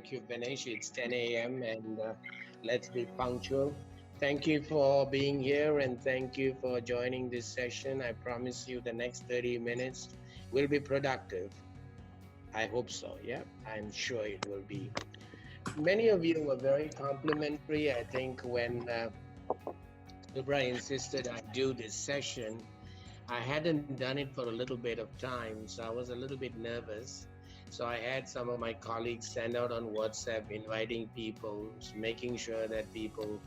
Thank you, Vinesh. It's 10 a.m. and let's be punctual. Thank you for being here and thank you for joining this session. I promise you the next 30 minutes will be productive. I hope so. Yeah, I'm sure it will be. Many of you were very complimentary. I think when Subra insisted I do this session, I hadn't done it for a little bit of time, so I was a little bit nervous. So I had some of my colleagues send out on WhatsApp inviting people, making sure that people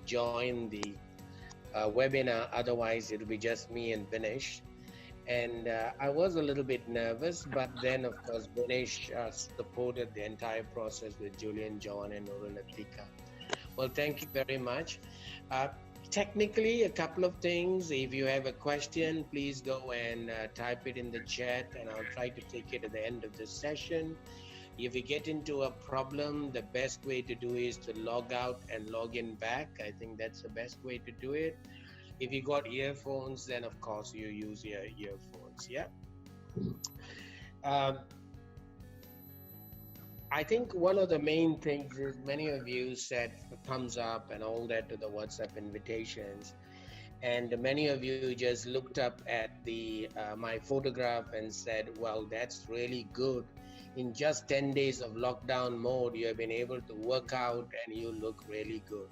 join the webinar. Otherwise, it'll be just me and Vinesh. And I was a little bit nervous, but then, of course, Vinesh supported the entire process with Julian, John, and Nurulatika. Well, thank you very much. Uh, Technically, a couple of things. If you have a question, please go and type it in the chat, and I'll try to take it at the end of the session. If you get into a problem, the best way to do is to log out and log in back. I think that's the best way to do it. If you got earphones, then of course you use your earphones. Yeah. Um, I think one of the main things is many of you said thumbs up and all that to the WhatsApp invitations, and many of you just looked up at the my photograph and said, "Well, that's really good. In just 10 days of lockdown mode, you have been able to work out and you look really good."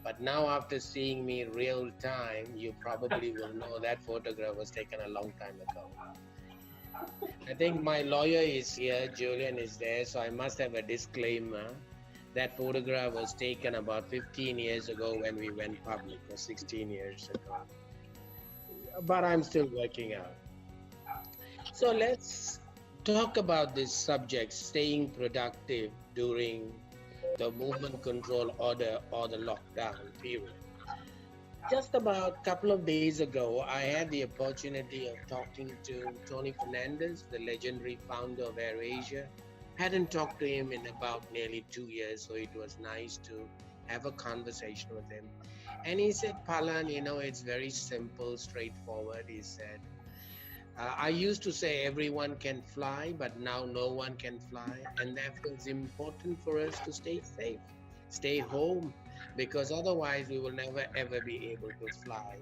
But now, after seeing me real time, you probably will know that photograph was taken a long time ago. I think my lawyer is here, Julian is there, so I must have a disclaimer. That photograph was taken about 15 years ago when we went public, or 16 years ago. But I'm still working out. So let's talk about this subject, staying productive during the movement control order or the lockdown period. Just about a couple of days ago, I had the opportunity of talking to Tony Fernandez, the legendary founder of AirAsia. Hadn't talked to him in about nearly 2 years, so it was nice to have a conversation with him. And he said, Palan, it's very simple, straightforward. He said, I used to say everyone can fly, but now no one can fly. And therefore, it's important for us to stay safe, stay home, because otherwise we will never ever be able to fly.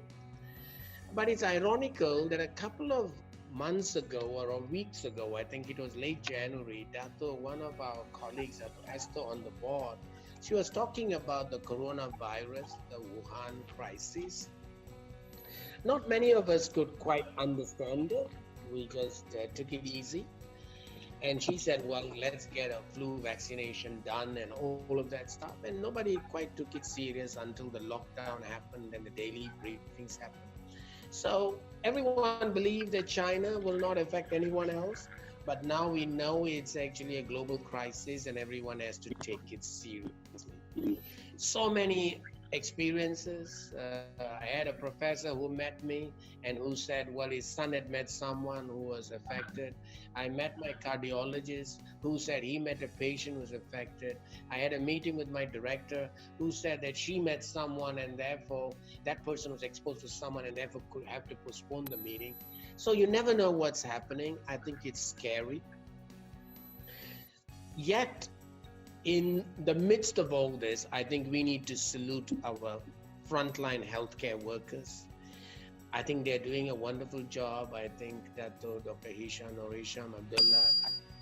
But it's ironical that a couple of months ago or weeks ago, I think it was late January, Dato, one of our colleagues at Esther on the board, she was talking about the coronavirus, the Wuhan crisis. Not many of us could quite understand it. We just took it easy. And she said, well, let's get a flu vaccination done and all of that stuff. And nobody quite took it serious until the lockdown happened and the daily briefings happened. So everyone believed that China will not affect anyone else. But now we know it's actually a global crisis and everyone has to take it seriously. So many experiences. I had a professor who met me and who said, well, his son had met someone who was affected. I met my cardiologist who said he met a patient who was affected. I had a meeting with my director who said that she met someone and therefore that person was exposed to someone and therefore could have to postpone the meeting. So you never know what's happening. I think it's scary. Yet, in the midst of all this, I think we need to salute our frontline healthcare workers. I think they're doing a wonderful job. I think that Dr. Hisham or Hisham Abdullah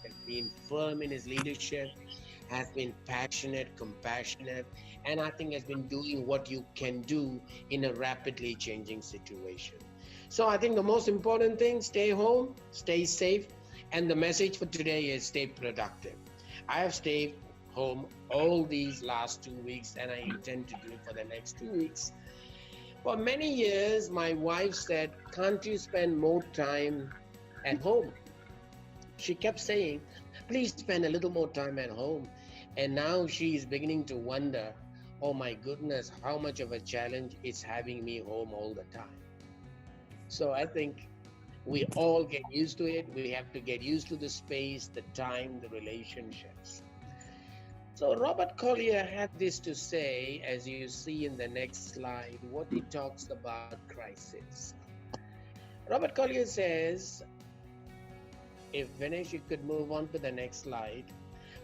has been firm in his leadership, has been passionate, compassionate, and I think has been doing what you can do in a rapidly changing situation. So I think the most important thing, stay home, stay safe, and the message for today is stay productive. I have stayed home all these last 2 weeks and I intend to do it for the next 2 weeks. For many years, my wife said, can't you spend more time at home? She kept saying, please spend a little more time at home. And now she is beginning to wonder, oh my goodness, how much of a challenge it's having me home all the time. So I think we all get used to it. We have to get used to the space, the time, the relationships. So Robert Collier had this to say, as you see in the next slide, what he talks about crisis. Robert Collier says, if Vinesh, you could move on to the next slide.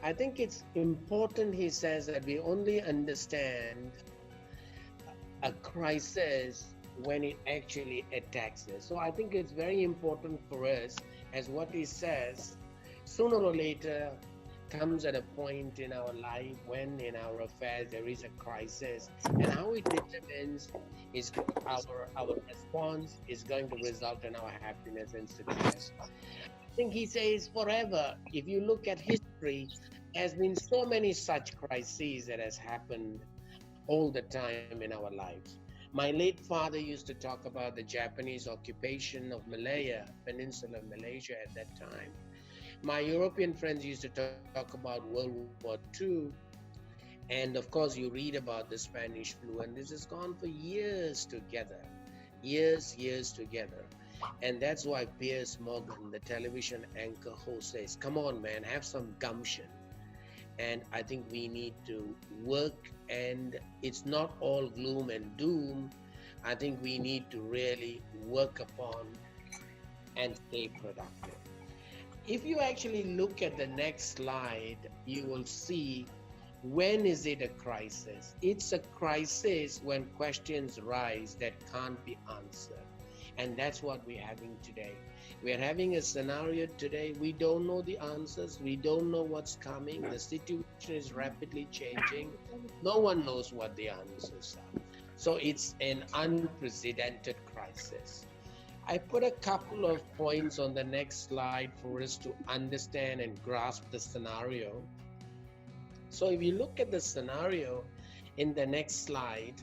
I think it's important, he says, that we only understand a crisis when it actually attacks us. So I think it's very important for us, as what he says, sooner or later comes at a point in our life when in our affairs there is a crisis, and how it determines is our response is going to result in our happiness and success. I think he says forever, if you look at history, there's been so many such crises that has happened all the time in our lives. My late father used to talk about the Japanese occupation of Malaya, Peninsula of Malaysia at that time. My European friends used to talk about World War II. And of course, you read about the Spanish flu, and this has gone for years together. Years together. And that's why Piers Morgan, the television anchor host, says, come on, man, have some gumption. And I think we need to work, and it's not all gloom and doom. I think we need to really work upon and stay productive. If you actually look at the next slide, you will see, when is it a crisis? It's a crisis when questions rise that can't be answered. And that's what we're having today. We're having a scenario today. We don't know the answers. We don't know what's coming. The situation is rapidly changing. No one knows what the answers are. So it's an unprecedented crisis. I put a couple of points on the next slide for us to understand and grasp the scenario. So if you look at the scenario in the next slide,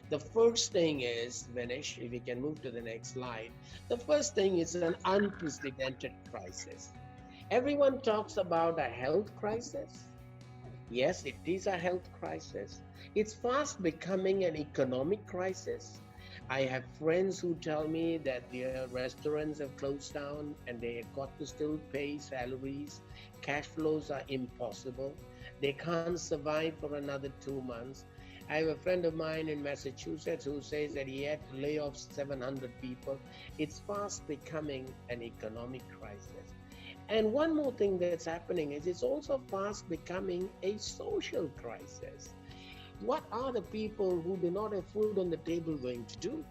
the first thing is, Vinesh, if we can move to the next slide, the first thing is an unprecedented crisis. Everyone talks about a health crisis. Yes, it is a health crisis. It's fast becoming an economic crisis. I have friends who tell me that their restaurants have closed down and they have got to still pay salaries. Cash flows are impossible. They can't survive for another 2 months. I have a friend of mine in Massachusetts who says that he had to lay off 700 people. It's fast becoming an economic crisis. And one more thing that's happening is it's also fast becoming a social crisis. What are the people who do not have food on the table going to do?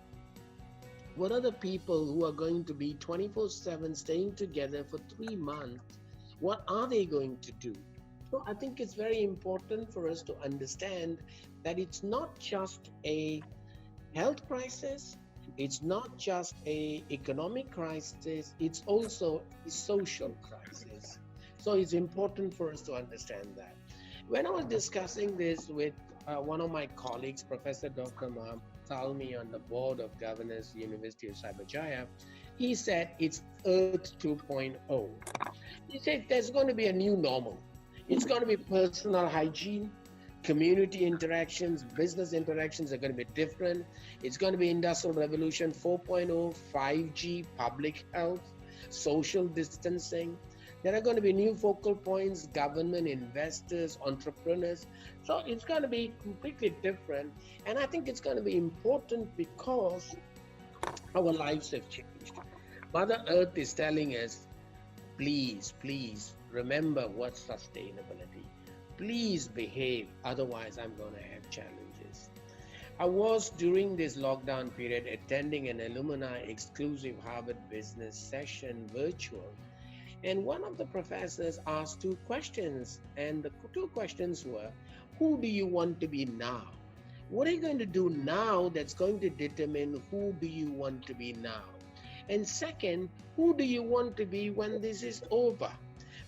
What are the people who are going to be 24/7 staying together for 3 months? What are they going to do? So I think it's very important for us to understand that it's not just a health crisis, it's not just a economic crisis, it's also a social crisis. So it's important for us to understand that. When I was discussing this with one of my colleagues, Professor Dr. Salmi, on the board of governors, University of Cyberjaya, he said it's Earth 2.0. He said there's going to be a new normal. It's going to be personal hygiene, community interactions, business interactions are going to be different. It's going to be Industrial Revolution 4.0, 5G, public health, social distancing. There are going to be new focal points, government, investors, entrepreneurs. So it's going to be completely different. And I think it's going to be important because our lives have changed. Mother Earth is telling us, please remember what's sustainability. Please behave, otherwise I'm going to have challenges. I was, during this lockdown period, attending an alumni exclusive Harvard business session virtual. And one of the professors asked 2 questions. And the 2 questions were, who do you want to be now? What are you going to do now that's going to determine who do you want to be now? And second, who do you want to be when this is over?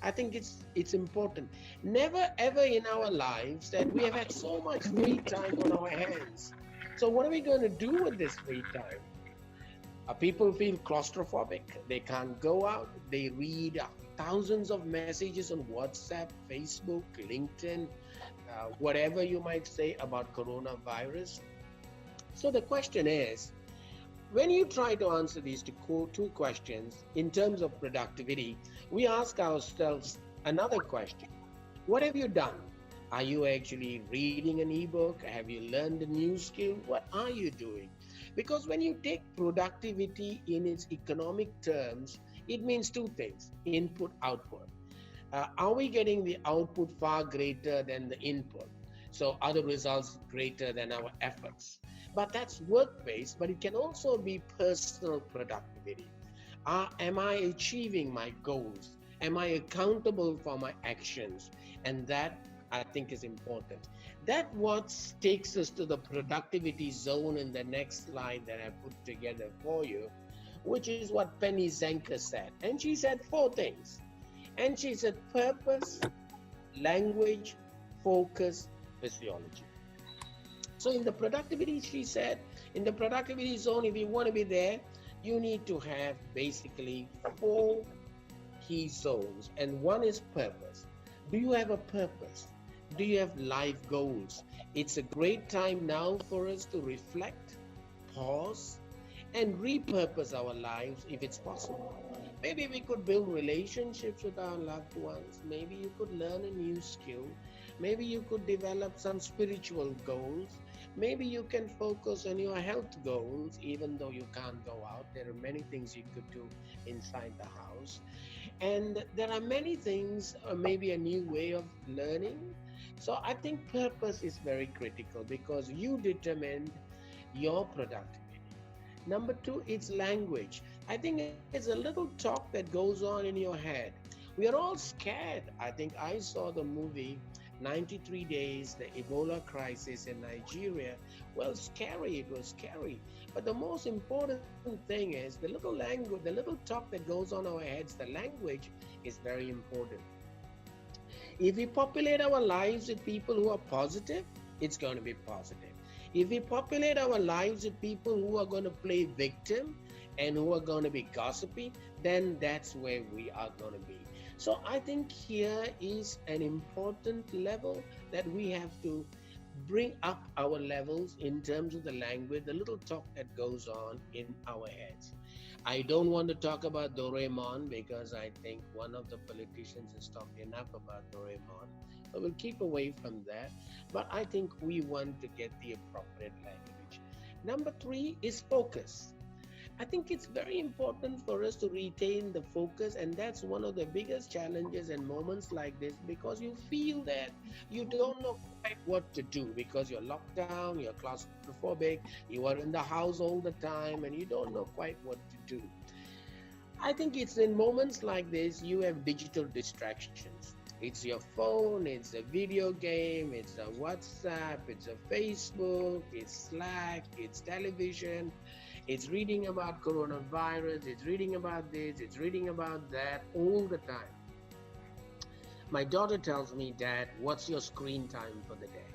I think it's important. Never ever in our lives that we have had so much free time on our hands. So what are we going to do with this free time? People feel claustrophobic. They can't go out. They read thousands of messages on WhatsApp, Facebook, LinkedIn, whatever you might say about coronavirus. So the question is, when you try to answer these 2 questions in terms of productivity, we ask ourselves another question. What have you done? Are you actually reading an ebook? Have you learned a new skill? What are you doing? Because when you take productivity in its economic terms, it means 2 things: input, output. Are we getting the output far greater than the input? So are the results greater than our efforts? But that's work-based, but it can also be personal productivity. Am I achieving my goals? Am I accountable for my actions? And that I think is important. That what takes us to the productivity zone in the next slide that I put together for you, which is what Penny Zenker said. And she said four things. And she said purpose, language, focus, physiology. So in the productivity, she said, in the productivity zone, if you want to be there, you need to have basically four key zones. And one is purpose. Do you have a purpose? Do you have life goals? It's a great time now for us to reflect, pause, and repurpose our lives if it's possible. Maybe we could build relationships with our loved ones. Maybe you could learn a new skill. Maybe you could develop some spiritual goals. Maybe you can focus on your health goals, even though you can't go out. There are many things you could do inside the house. And there are many things, maybe a new way of learning. So I think purpose is very critical because you determine your productivity. Number two, it's language. I think it's a little talk that goes on in your head. We are all scared. I think I saw the movie 93 Days, the Ebola crisis in Nigeria. Well, scary, it was scary. But the most important thing is the little language, the little talk that goes on our heads, the language is very important. If we populate our lives with people who are positive, it's going to be positive. If we populate our lives with people who are going to play victim and who are going to be gossipy, then that's where we are going to be. So I think here is an important level that we have to bring up our levels in terms of the language, the little talk that goes on in our heads. I don't want to talk about Doraemon because I think one of the politicians has talked enough about Doraemon. So we'll keep away from that. But I think we want to get the appropriate language. Number three is focus. I think it's very important for us to retain the focus, and that's one of the biggest challenges in moments like this because you feel that you don't know quite what to do because you're locked down, you're claustrophobic, you are in the house all the time, and you don't know quite what to do. I think it's in moments like this you have digital distractions. It's your phone, it's a video game, it's a WhatsApp, it's a Facebook, it's Slack, it's television. It's reading about coronavirus, it's reading about this, it's reading about that all the time. My daughter tells me, Dad, what's your screen time for the day?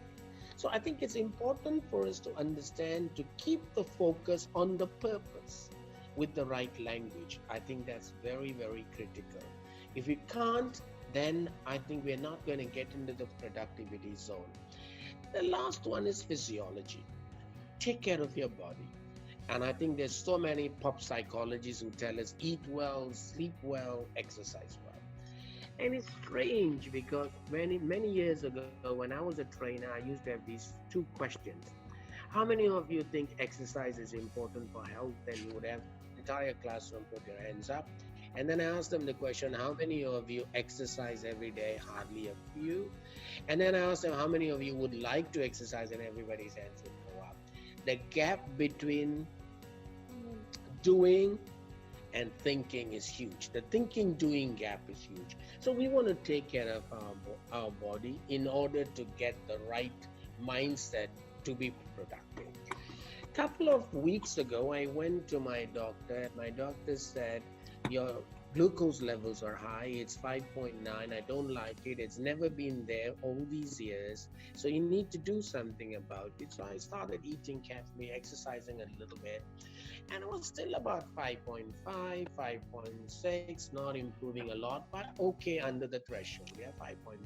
So I think it's important for us to understand to keep the focus on the purpose with the right language. I think that's very, very critical. If we can't, then I think we're not going to get into the productivity zone. The last one is physiology. Take care of your body. And I think there's so many pop psychologists who tell us eat well, sleep well, exercise well. And it's strange because many years ago, when I was a trainer, I used to have these two questions. How many of you think exercise is important for health? And you would have the entire classroom put their hands up. And then I asked them the question, how many of you exercise every day? Hardly a few. And then I asked them, how many of you would like to exercise? And everybody's hands would go up. The gap between doing and thinking is huge. The thinking doing gap is huge. So we want to take care of our body in order to get the right mindset to be productive. A couple of weeks ago, I went to my doctor. My doctor said, your glucose levels are high. It's 5.9. I don't like it. It's never been there all these years. So you need to do something about it. So I started eating carefully, exercising a little bit. And it was still about 5.5, 5.6, not improving a lot, but okay under the threshold. Yeah, 5.5.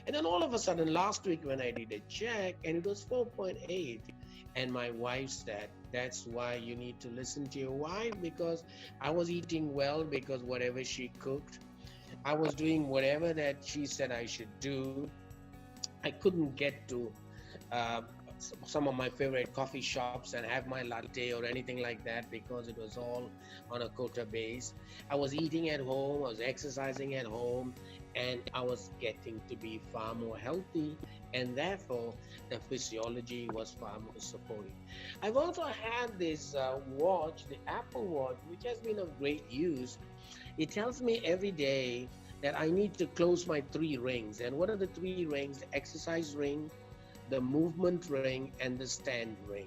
And then all of a sudden, last week when I did a check, and it was 4.8. And my wife said, that's why you need to listen to your wife, because I was eating well because whatever she cooked, I was doing whatever that she said I should do. I couldn't get to some of my favorite coffee shops and have my latte or anything like that, because it was all on a quota base. I was eating at home, I was exercising at home, and I was getting to be far more healthy, and therefore the physiology was far more supportive. I've also had this watch, the Apple Watch, which has been of great use. It tells me every day that I need to close my three rings. And what are the three rings? The exercise ring, the movement ring, and the stand ring.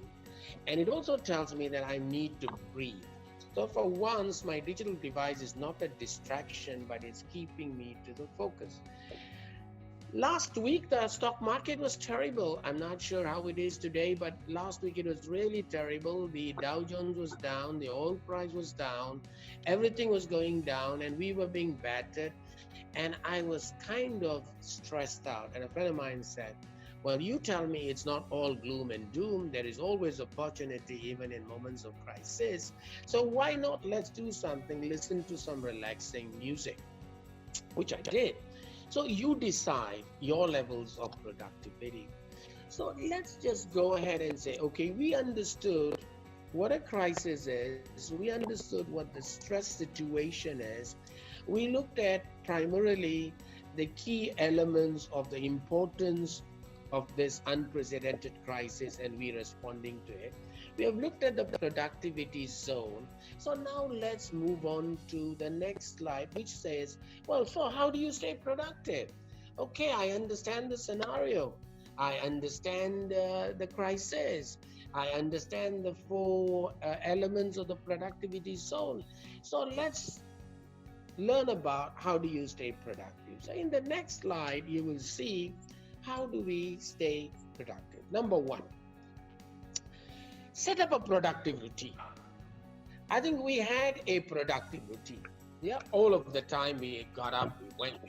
And it also tells me that I need to breathe. So for once, my digital device is not a distraction, but it's keeping me to the focus. Last week, the stock market was terrible. I'm not sure how it is today, but last week it was really terrible. The Dow Jones was down, the oil price was down, everything was going down, and we were being battered. And I was kind of stressed out. And a friend of mine said, well, you tell me it's not all gloom and doom. There is always opportunity, even in moments of crisis. So why not let's do something, listen to some relaxing music, which I did. So you decide your levels of productivity. So let's just go ahead and say, okay, we understood what a crisis is. We understood what the stress situation is. We looked at primarily the key elements of the importance of this unprecedented crisis, and we responding to it. We have looked at the productivity zone. So now let's move on to the next slide, which says, well, so how do you stay productive? Okay, I understand the scenario. I understand the crisis. I understand the four elements of the productivity zone. So let's learn about how do you stay productive. So in the next slide, you will see how do we stay productive. Number one, set up a productive routine. I think we had a productive routine. Yeah, all of the time we got up, we got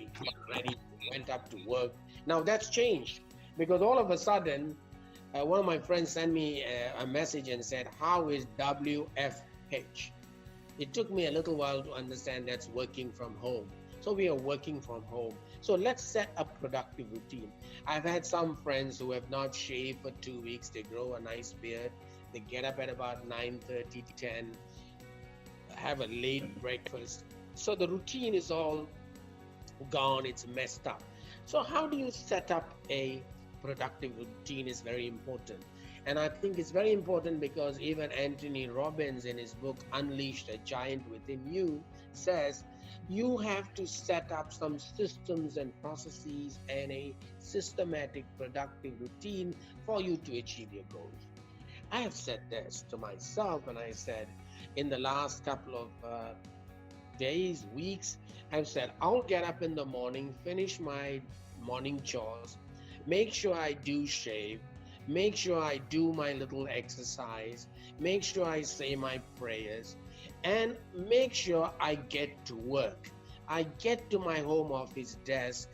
ready, we went up to work. Now that's changed because all of a sudden, one of my friends sent me a message and said, how is WFH? It took me a little while to understand that's working from home. So we are working from home. So let's set a productive routine. I've had some friends who have not shaved for 2 weeks. They grow a nice beard. They get up at about 9:30, 10, have a late breakfast. So the routine is all gone. It's messed up. So how do you set up a productive routine is very important. And I think it's very important because even Anthony Robbins in his book, Unleash the Giant Within You, says you have to set up some systems and processes and a systematic productive routine for you to achieve your goals. I have said this to myself, and I said in the last couple of days, weeks, I've said I'll get up in the morning, finish my morning chores, make sure I do shave, make sure I do my little exercise, make sure I say my prayers, and make sure I get to work. I get to my home office desk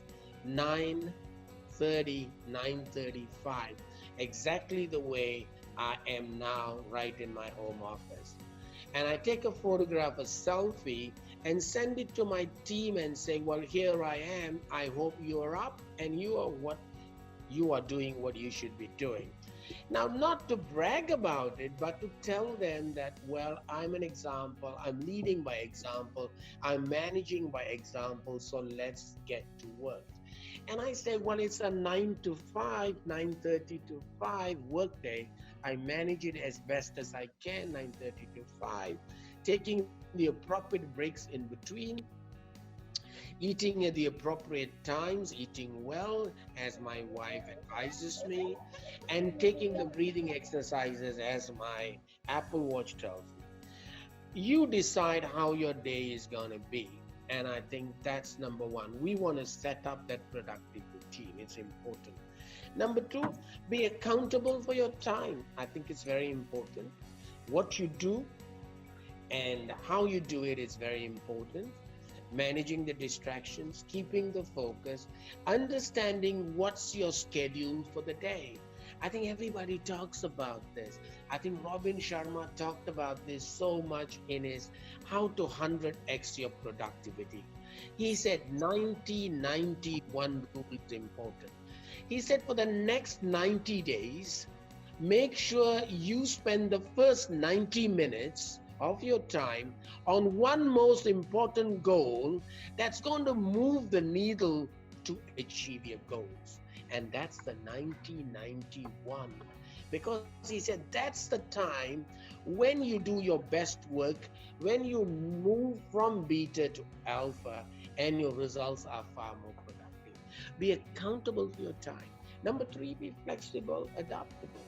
9:30, 9:35, exactly the way I am now right in my home office. And I take a photograph, a selfie, and send it to my team and say, well, here I am. I hope you are up and you are doing what you should be doing. Now, not to brag about it, but to tell them that, well, I'm an example, I'm leading by example, I'm managing by example, so let's get to work. And I say, well, it's a 9 to 5, 9:30 to 5 workday. I manage it as best as I can, 9:30 to 5, taking the appropriate breaks in between, eating at the appropriate times, eating well, as my wife advises me, and taking the breathing exercises as my Apple Watch tells me. You decide how your day is going to be. And I think that's number one. We want to set up that productive routine. It's important. Number two, be accountable for your time. I think it's very important. What you do and how you do it is very important. Managing the distractions, keeping the focus, understanding what's your schedule for the day. I think everybody talks about this. I think Robin Sharma talked about this so much in his How to 100x Your Productivity. He said 90-91 rule is important. He said for the next 90 days, Make sure you spend the first 90 minutes of your time on one most important goal that's going to move the needle to achieve your goals. And that's the 90-91. Because he said that's the time when you do your best work, when you move from beta to alpha, and your results are far more productive. Be accountable for your time. Number three, be flexible, adaptable.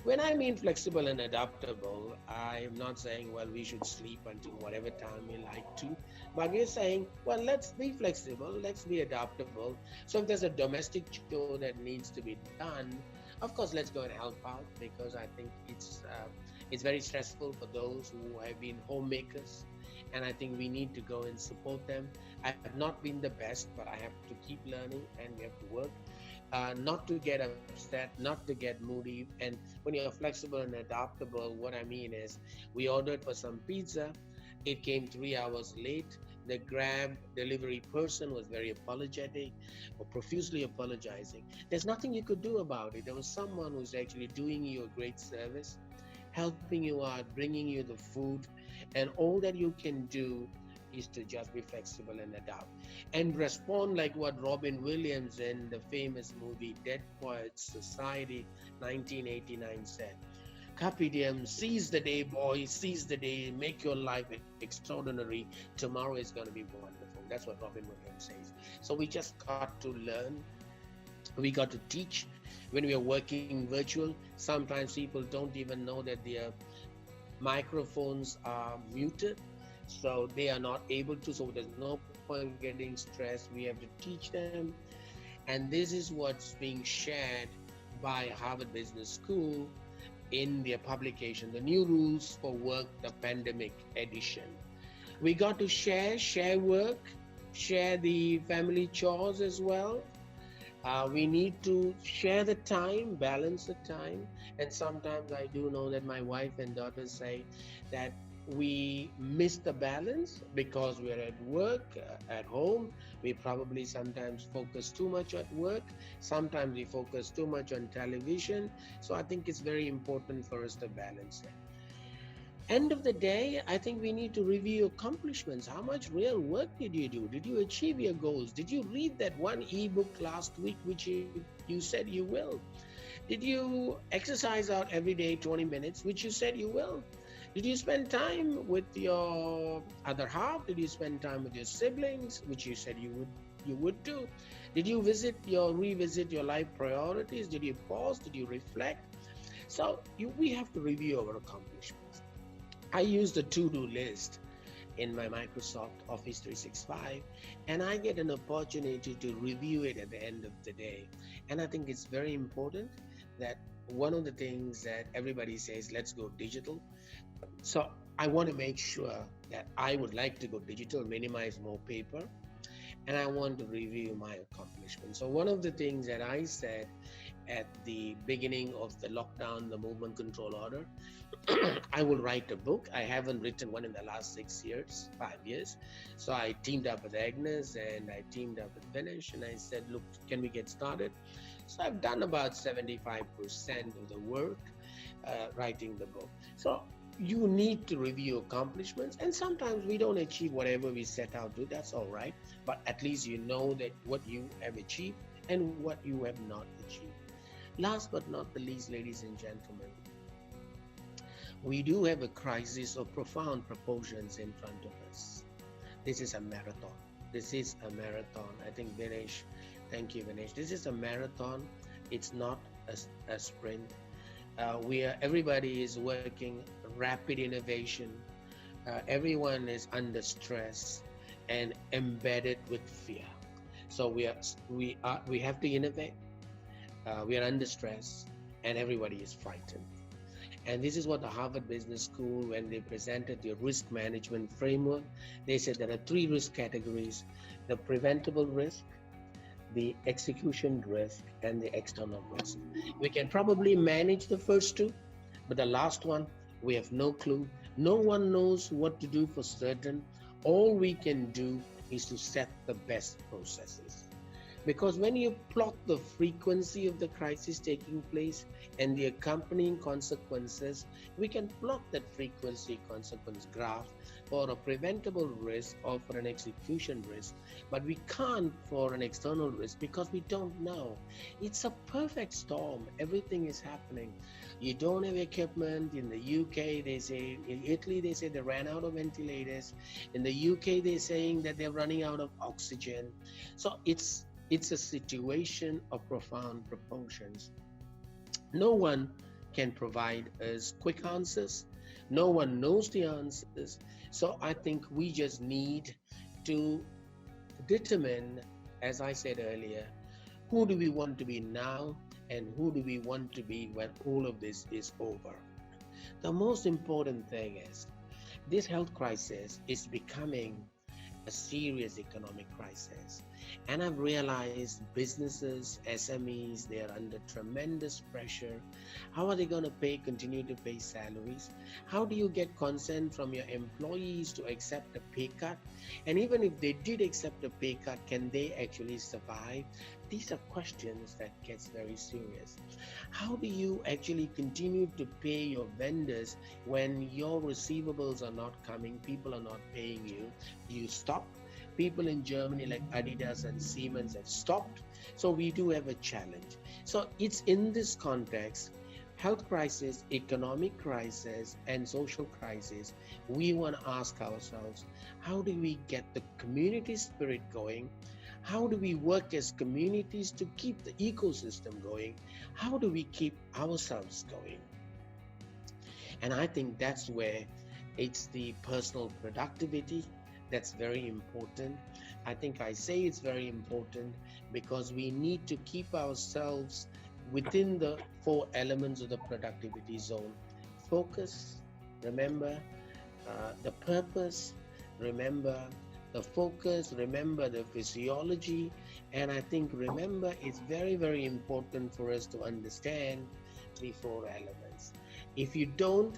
When I mean flexible and adaptable, I am not saying, well, we should sleep until whatever time we like to, but we're saying, well, let's be flexible, let's be adaptable. So if there's a domestic chore that needs to be done, of course, let's go and help out, because I think it's very stressful for those who have been homemakers, and I think we need to go and support them. I have not been the best, but I have to keep learning, and we have to work not to get upset, not to get moody. And when you're flexible and adaptable, what I mean is, we ordered for some pizza. It came 3 hours late. The Grab delivery person was very apologetic, or profusely apologizing. There's nothing you could do about it. There was someone who's actually doing you a great service, helping you out, bringing you the food, and all that you can do is to just be flexible and adapt and respond like what Robin Williams in the famous movie Dead Poets Society 1989 said. Carpe diem, seize the day, boy, seize the day, make your life extraordinary. Tomorrow is going to be wonderful. That's what Robin Williams says. So we just got to learn. We got to teach. When we are working virtual, sometimes people don't even know that their microphones are muted, so they are not able to. So there's no point getting stressed. We have to teach them. And this is what's being shared by Harvard Business School in their publication, The New Rules for Work, the Pandemic Edition. We got to share work, share the family chores as well. We need to share the time, balance the time. And sometimes I do know that my wife and daughters say that we miss the balance because we're at work, at home. We probably sometimes focus too much at work. Sometimes we focus too much on television. So I think it's very important for us to balance it. End of the day, I think we need to review accomplishments. How much real work did you do? Did you achieve your goals? Did you read that one ebook last week, which you said you will? Did you exercise out every day 20 minutes, which you said you will? Did you spend time with your other half? Did you spend time with your siblings, which you said you would do? Did you revisit your life priorities? Did you pause? Did you reflect? So we have to review our accomplishments. I use the to-do list in my Microsoft Office 365, and I get an opportunity to review it at the end of the day. And I think it's very important that one of the things that everybody says, let's go digital. So I want to make sure that I would like to go digital, minimize more paper, and I want to review my accomplishments. So one of the things that I said at the beginning of the lockdown, the movement control order, I will write a book. I haven't written one in the last 5 years. So I teamed up with Agnes and I teamed up with Vinesh, and I said, look, can we get started? So I've done about 75% of the work writing the book. So you need to review accomplishments, and sometimes we don't achieve whatever we set out to. That's all right, but at least you know that what you have achieved and what you have not achieved. Last but not the least, ladies and gentlemen, we do have a crisis of profound proportions in front of us. This is a marathon. This is a marathon. I think Vinesh, thank you, Vinesh. This is a marathon. It's not a sprint. Everybody is working rapid innovation. Everyone is under stress and embedded with fear. So we have to innovate. We are under stress, and everybody is frightened. And this is what the Harvard Business School, when they presented the risk management framework, they said there are 3 risk categories: the preventable risk, the execution risk, and the external risk. We can probably manage the first 2, but the last one, we have no clue. No one knows what to do for certain. All we can do is to set the best processes. Because when you plot the frequency of the crisis taking place and the accompanying consequences, we can plot that frequency consequence graph for a preventable risk or for an execution risk, but we can't for an external risk because we don't know. It's a perfect storm. Everything is happening. You don't have equipment. In the UK, they say, in Italy, they say they ran out of ventilators. In the UK, they're saying that they're running out of oxygen. So it's a situation of profound proportions. No one can provide us quick answers. No one knows the answers. So I think we just need to determine, as I said earlier, who do we want to be now and who do we want to be when all of this is over. The most important thing is this health crisis is becoming a serious economic crisis. And I've realized businesses, SMEs, they are under tremendous pressure. How are they going to continue to pay salaries? How do you get consent from your employees to accept a pay cut? And even if they did accept a pay cut, can they actually survive? These are questions that gets very serious. How do you actually continue to pay your vendors when your receivables are not coming, people are not paying you? Do you stop? People in Germany like Adidas and Siemens have stopped. So we do have a challenge. So it's in this context, health crisis, economic crisis, and social crisis, we want to ask ourselves, how do we get the community spirit going? How do we work as communities to keep the ecosystem going? How do we keep ourselves going? And I think that's where it's the personal productivity that's very important. I think I say it's very important because we need to keep ourselves within the four elements of the productivity zone. Focus, remember, the purpose, remember the focus, remember the physiology, and I think remember it's very, very important for us to understand the four elements. If you don't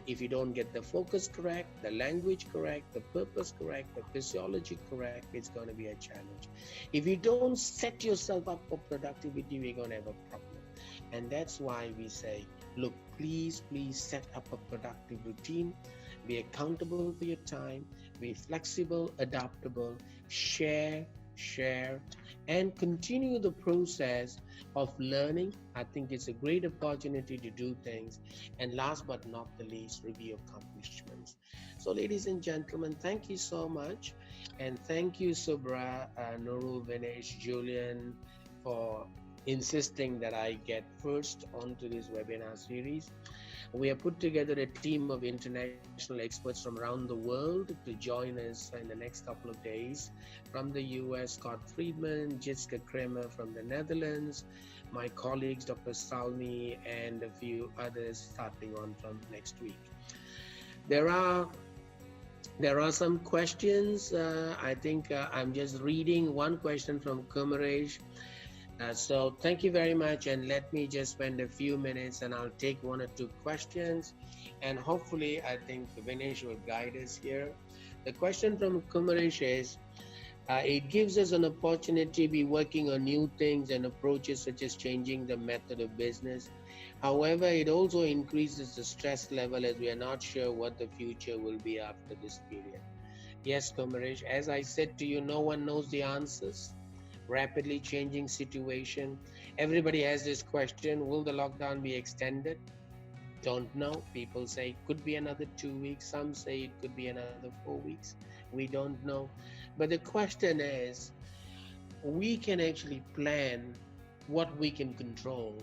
get the focus correct, the language correct, the purpose correct, the physiology correct, it's going to be a challenge. If you don't set yourself up for productivity, we're going to have a problem. And that's why we say, look, please set up a productive routine. Be accountable for your time, be flexible, adaptable, share, and continue the process of learning. I think it's a great opportunity to do things. And last but not the least, review accomplishments. So ladies and gentlemen, thank you so much. And thank you, Subra, Nurul, Vinesh, Julian, for insisting that I get first onto this webinar series. We have put together a team of international experts from around the world to join us in the next couple of days. From the US, Scott Friedman, Jitske Kramer from the Netherlands, my colleagues, Dr. Salmi, and a few others starting on from next week. There are some questions. I think I'm just reading one question from Kumaresh. So thank you very much, and let me just spend a few minutes and I'll take one or two questions, and hopefully I think Vinesh will guide us here. The question from Kumaresh is, it gives us an opportunity to be working on new things and approaches such as changing the method of business. However, it also increases the stress level as we are not sure what the future will be after this period. Yes, Kumaresh, as I said to you, no one knows the answers. Rapidly changing situation. Everybody has this question, will the lockdown be extended? Don't know. People say it could be another 2 weeks. Some say it could be another 4 weeks. We don't know. But the question is, we can actually plan what we can control,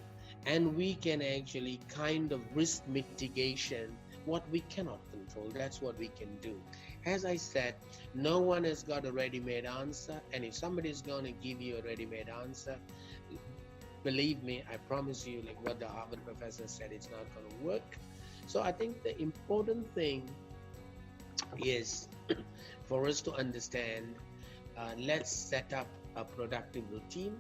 and we can actually kind of risk mitigation what we cannot control. That's what we can do. As I said, no one has got a ready-made answer, and if somebody is going to give you a ready-made answer, believe me, I promise you, like what the Harvard professor said, it's not going to work. So I think the important thing is for us to understand, let's set up a productive routine.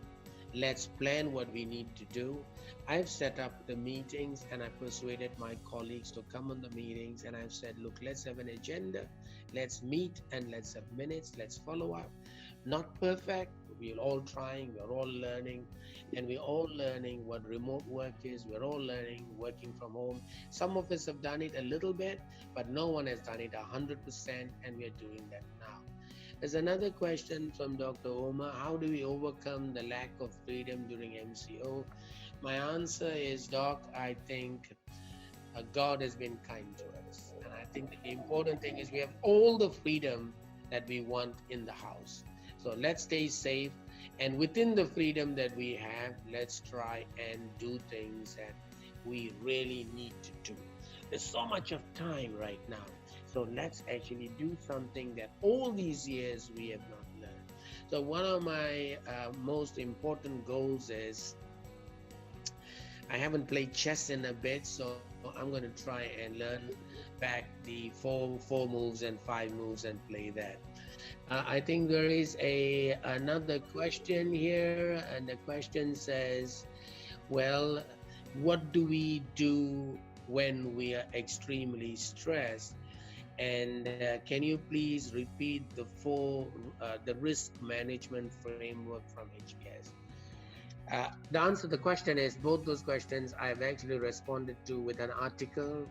Let's plan what we need to do. I've set up the meetings and I persuaded my colleagues to come on the meetings, and I've said, look, let's have an agenda, let's meet and let's have minutes, let's follow up. Not perfect, We're all trying, we're all learning, and we're all learning what remote work is. We're all learning working from home. Some of us have done it a little bit, but no one has done it 100%, and we're doing that now. There's another question from Dr. Omar. How do we overcome the lack of freedom during MCO? My answer is, Doc, I think God has been kind to us. And I think the important thing is we have all the freedom that we want in the house. So let's stay safe. And within the freedom that we have, let's try and do things that we really need to do. There's so much of time right now. So let's actually do something that all these years we have not learned. So one of my most important goals is, I haven't played chess in a bit, so I'm going to try and learn back the four moves and five moves and play that. I think there is another question here, and the question says, well, what do we do when we are extremely stressed? And can you please repeat the risk management framework from HBS? The answer to the question is, both those questions I've actually responded to with an article.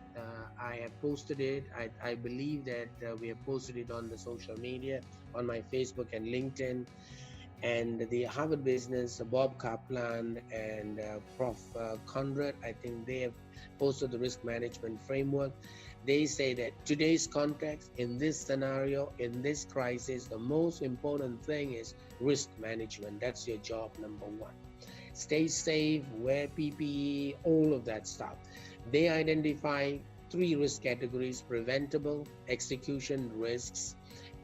I have posted it. I believe that we have posted it on the social media, on my Facebook and LinkedIn. And the Harvard Business, Bob Kaplan and Prof. Conrad, I think they have posted the risk management framework. They say that today's context, in this scenario, in this crisis, the most important thing is risk management. That's your job number one. Stay safe, wear PPE, all of that stuff. They identify 3 risk categories: preventable, execution risks,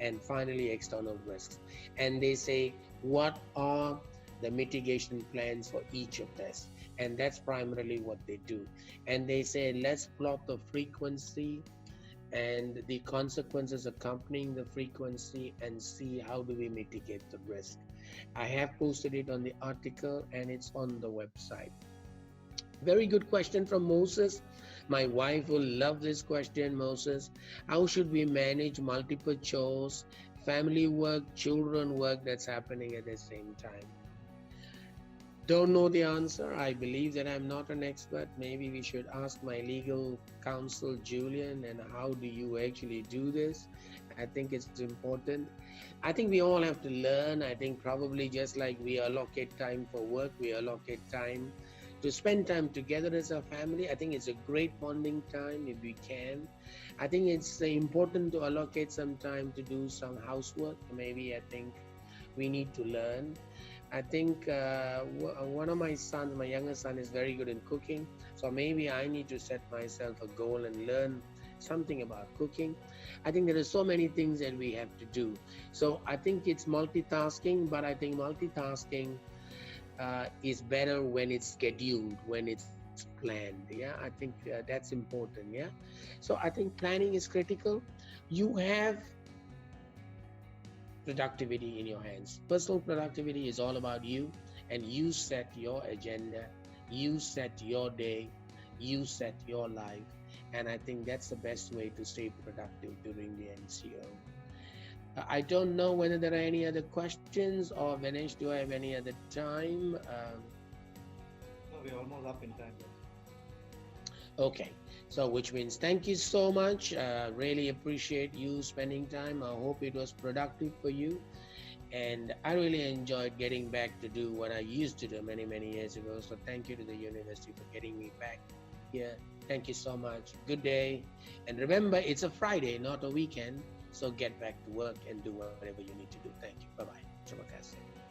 and finally external risks. And they say, what are the mitigation plans for each of this? And that's primarily what they do. And they say, let's plot the frequency and the consequences accompanying the frequency and see how do we mitigate the risk. I have posted it on the article and it's on the website. Very good question from Moses. My wife will love this question, Moses. How should we manage multiple chores, family work, children work that's happening at the same time? Don't know the answer. I believe that I'm not an expert. Maybe we should ask my legal counsel, Julian, and how do you actually do this? I think it's important. I think we all have to learn. I think probably just like we allocate time for work, we allocate time to spend time together as a family. I think it's a great bonding time if we can. I think it's important to allocate some time to do some housework. Maybe I think we need to learn. I think one of my sons, my younger son, is very good in cooking. So maybe I need to set myself a goal and learn something about cooking. I think there are so many things that we have to do. So I think it's multitasking, but I think multitasking is better when it's scheduled, when it's planned. Yeah, I think that's important. Yeah. So I think planning is critical. You have productivity in your hands. Personal productivity is all about you, and you set your agenda, you set your day, you set your life, and I think that's the best way to stay productive during the MCO. I don't know whether there are any other questions, or Vinesh, do I have any other time? No, we're almost up in time. Okay, so which means thank you so much. Really appreciate you spending time. I hope it was productive for you. And I really enjoyed getting back to do what I used to do many, many years ago. So thank you to the university for getting me back here. Thank you so much. Good day. And remember, it's a Friday, not a weekend. So get back to work and do whatever you need to do. Thank you. Bye-bye. Terima kasih.